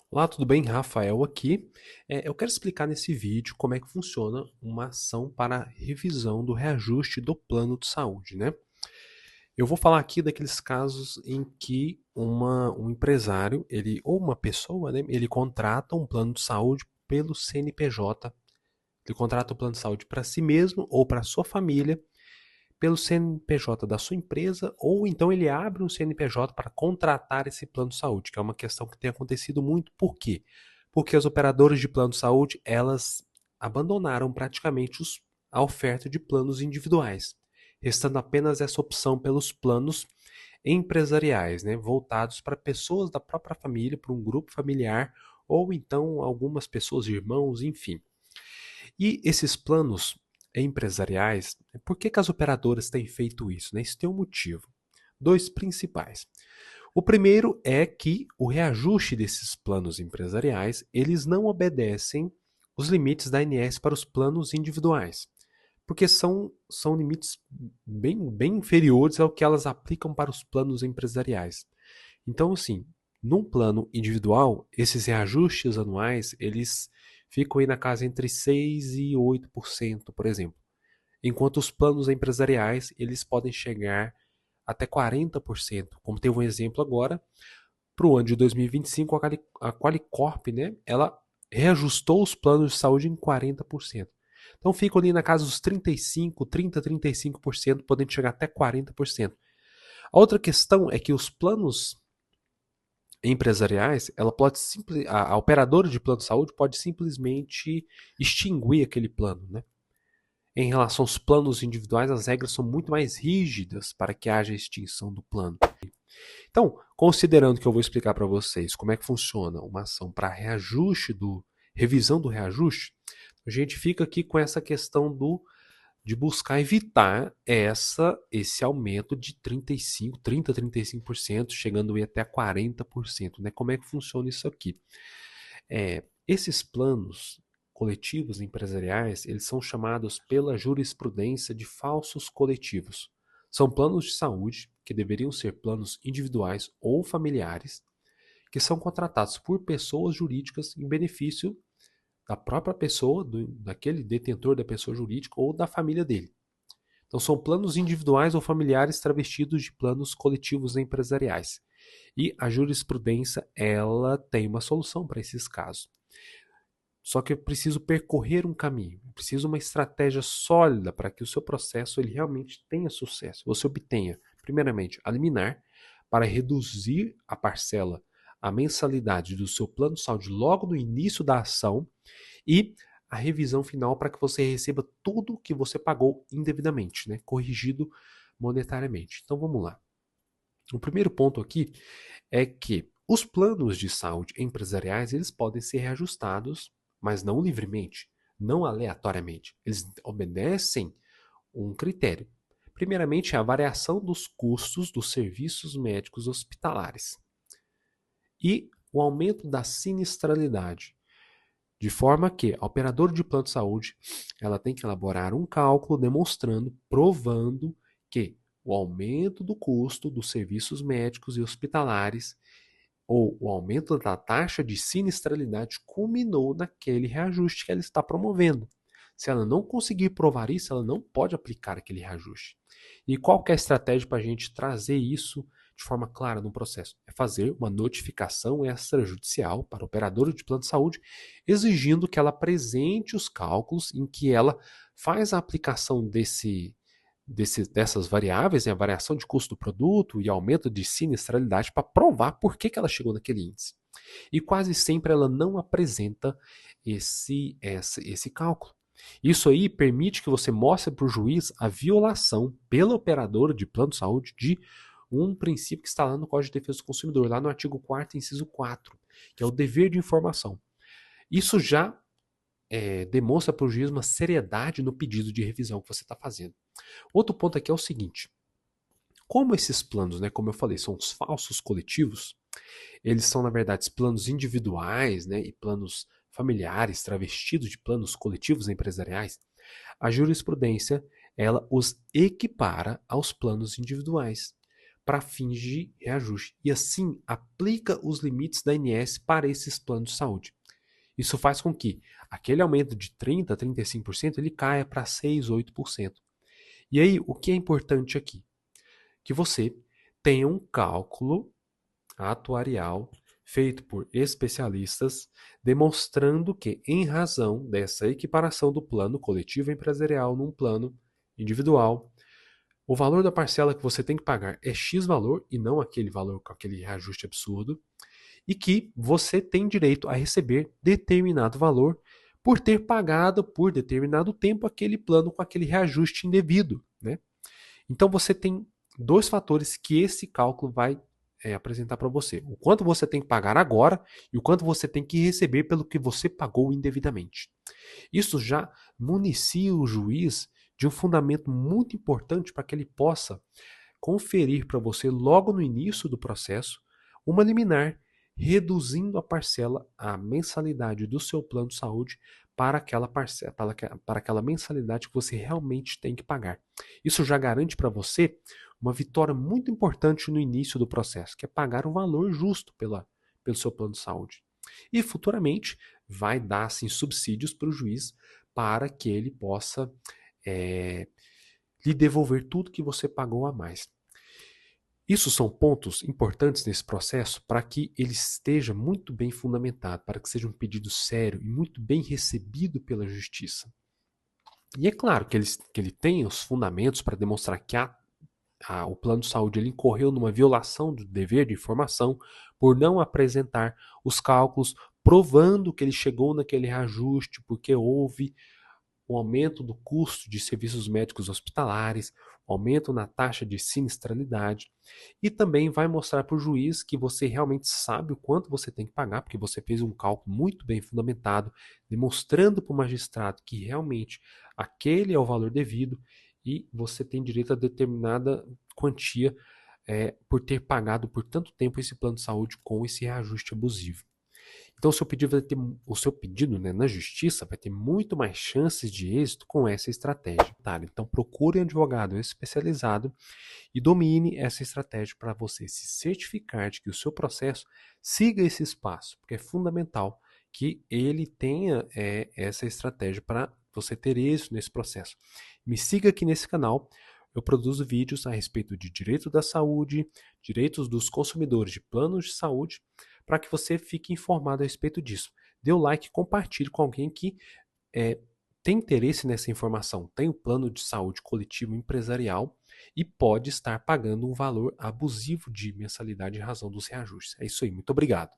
Olá, tudo bem? Rafael aqui. Eu quero explicar nesse vídeo como é que funciona uma ação para revisão do reajuste do plano de saúde, né? Eu vou falar aqui daqueles casos em que um empresário, ou uma pessoa, né, ele contrata um plano de saúde pelo CNPJ. Ele contrata o plano de saúde para si mesmo ou para sua família pelo CNPJ da sua empresa, ou então ele abre um CNPJ para contratar esse plano de saúde, que é uma questão que tem acontecido muito. Por quê? Porque as operadoras de plano de saúde, elas abandonaram praticamente a oferta de planos individuais, restando apenas essa opção pelos planos empresariais, né, voltados para pessoas da própria família, para um grupo familiar, ou então algumas pessoas, irmãos, enfim. E esses planos empresariais, por que as operadoras têm feito isso, né? Isso tem um motivo. Dois principais. O primeiro é que o reajuste desses planos empresariais, eles não obedecem os limites da ANS para os planos individuais, porque são limites bem inferiores ao que elas aplicam para os planos empresariais. Então, assim, num plano individual, esses reajustes anuais, eles ficam aí na casa entre 6 e 8%, por exemplo. Enquanto os planos empresariais, eles podem chegar até 40%. Como teve um exemplo agora, para o ano de 2025, a Qualicorp, né, ela reajustou os planos de saúde em 40%. Então ficam ali na casa dos 35, 30, 35%, podendo chegar até 40%. A outra questão é que os planos empresariais, ela pode a operadora de plano de saúde pode simplesmente extinguir aquele plano, né? Em relação aos planos individuais, as regras são muito mais rígidas para que haja extinção do plano. Então, considerando que eu vou explicar para vocês como é que funciona uma ação para revisão do reajuste, a gente fica aqui com essa questão de buscar evitar esse aumento de 35%, chegando até 40%. Né? Como é que funciona isso aqui? Esses planos coletivos empresariais, eles são chamados pela jurisprudência de falsos coletivos. São planos de saúde que deveriam ser planos individuais ou familiares, que são contratados por pessoas jurídicas em benefício da própria pessoa, daquele detentor da pessoa jurídica ou da família dele. Então são planos individuais ou familiares travestidos de planos coletivos empresariais. E a jurisprudência, ela tem uma solução para esses casos. Só que eu preciso percorrer um caminho, eu preciso uma estratégia sólida para que o seu processo ele realmente tenha sucesso. Você obtenha, primeiramente, a liminar para reduzir a parcela, a mensalidade do seu plano de saúde logo no início da ação e a revisão final para que você receba tudo que você pagou indevidamente, né? Corrigido monetariamente. Então vamos lá. O primeiro ponto aqui é que os planos de saúde empresariais eles podem ser reajustados, mas não livremente, não aleatoriamente. Eles obedecem um critério. Primeiramente, a variação dos custos dos serviços médicos hospitalares e o aumento da sinistralidade. De forma que a operadora de plano de saúde ela tem que elaborar um cálculo demonstrando, provando que o aumento do custo dos serviços médicos e hospitalares ou o aumento da taxa de sinistralidade culminou naquele reajuste que ela está promovendo. Se ela não conseguir provar isso, ela não pode aplicar aquele reajuste. E qual que é a estratégia para a gente trazer isso de forma clara no processo? É fazer uma notificação extrajudicial para a operadora de plano de saúde, exigindo que ela apresente os cálculos em que ela faz a aplicação dessas variáveis, né, a variação de custo do produto e aumento de sinistralidade para provar por que ela chegou naquele índice. E quase sempre ela não apresenta esse cálculo. Isso aí permite que você mostre para o juiz a violação pela operadora de plano de saúde de um princípio que está lá no Código de Defesa do Consumidor, lá no artigo 4º, inciso 4, que é o dever de informação. Isso já demonstra para o juiz uma seriedade no pedido de revisão que você está fazendo. Outro ponto aqui é o seguinte: como esses planos, né, como eu falei, são os falsos coletivos, eles são, na verdade, planos individuais, né, e planos familiares travestidos de planos coletivos empresariais, a jurisprudência ela os equipara aos planos individuais. para fins de reajuste e assim aplica os limites da ANS para esses planos de saúde. Isso faz com que aquele aumento de 30% a 35% ele caia para 6%, 8%. E aí, o que é importante aqui? Que você tenha um cálculo atuarial feito por especialistas, demonstrando que, em razão dessa equiparação do plano coletivo empresarial num plano individual, o valor da parcela que você tem que pagar é X valor e não aquele valor com aquele reajuste absurdo, e que você tem direito a receber determinado valor por ter pagado por determinado tempo aquele plano com aquele reajuste indevido, né? Então você tem dois fatores que esse cálculo vai apresentar para você: o quanto você tem que pagar agora e o quanto você tem que receber pelo que você pagou indevidamente. Isso já municia o juiz de um fundamento muito importante para que ele possa conferir para você, logo no início do processo, uma liminar reduzindo a parcela, a mensalidade do seu plano de saúde para aquela parcela, para aquela mensalidade que você realmente tem que pagar. Isso já garante para você uma vitória muito importante no início do processo, que é pagar o valor justo pelo seu plano de saúde. E futuramente vai dar assim, subsídios para o juiz para que ele possa lhe devolver tudo que você pagou a mais. Isso são pontos importantes nesse processo para que ele esteja muito bem fundamentado, para que seja um pedido sério e muito bem recebido pela justiça. E é claro que ele tem os fundamentos para demonstrar que o plano de saúde ele incorreu numa violação do dever de informação por não apresentar os cálculos provando que ele chegou naquele reajuste porque houve o aumento do custo de serviços médicos hospitalares, o aumento na taxa de sinistralidade, e também vai mostrar para o juiz que você realmente sabe o quanto você tem que pagar, porque você fez um cálculo muito bem fundamentado, demonstrando para o magistrado que realmente aquele é o valor devido e você tem direito a determinada quantia por ter pagado por tanto tempo esse plano de saúde com esse reajuste abusivo. Então, o seu pedido, né, na justiça vai ter muito mais chances de êxito com essa estratégia. Tá? Então, procure um advogado especializado e domine essa estratégia para você se certificar de que o seu processo siga esse espaço, porque é fundamental que ele tenha essa estratégia para você ter êxito nesse processo. Me siga aqui nesse canal. Eu produzo vídeos a respeito de direito da saúde, direitos dos consumidores de planos de saúde, para que você fique informado a respeito disso. Dê o like, compartilhe com alguém que tem interesse nessa informação, tem um plano de saúde coletivo empresarial e pode estar pagando um valor abusivo de mensalidade em razão dos reajustes. É isso aí, muito obrigado.